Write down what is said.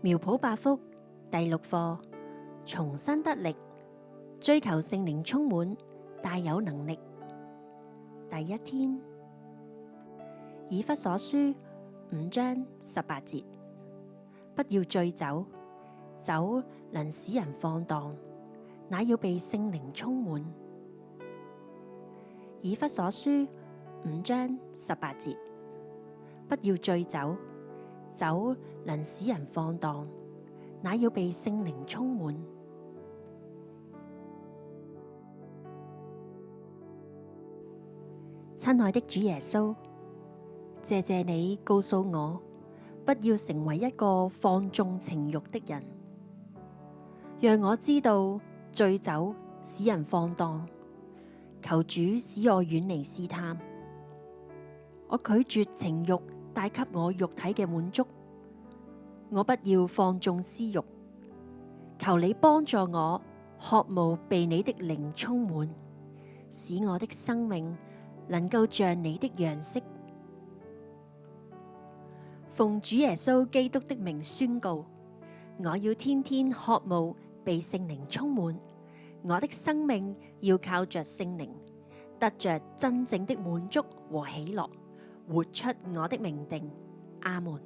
苗圃百福第6課，重新得力，追求聖靈充滿，大有能力。第1天，以弗所書5章18節，不要醉酒，酒能使人放蕩，乃要被聖靈充滿。以弗所書5章18節，不要醉酒，酒能使人放蕩，乃要被聖靈充滿。親愛的主耶穌，謝謝你告訴我，不要成為一個放縱情慾的人，讓我知道醉酒使人放蕩。求主使我遠離試探，我拒絕情慾帶給我肉體嘅滿足，我不要放縱私慾。求你幫助我渴慕被你的靈充滿，使我的生命能夠像你的樣式。奉主耶穌基督的名宣告，我要天天渴慕被聖靈充滿，我的生命要靠着聖靈，得着真正的滿足和喜樂，活出我的命定。阿們。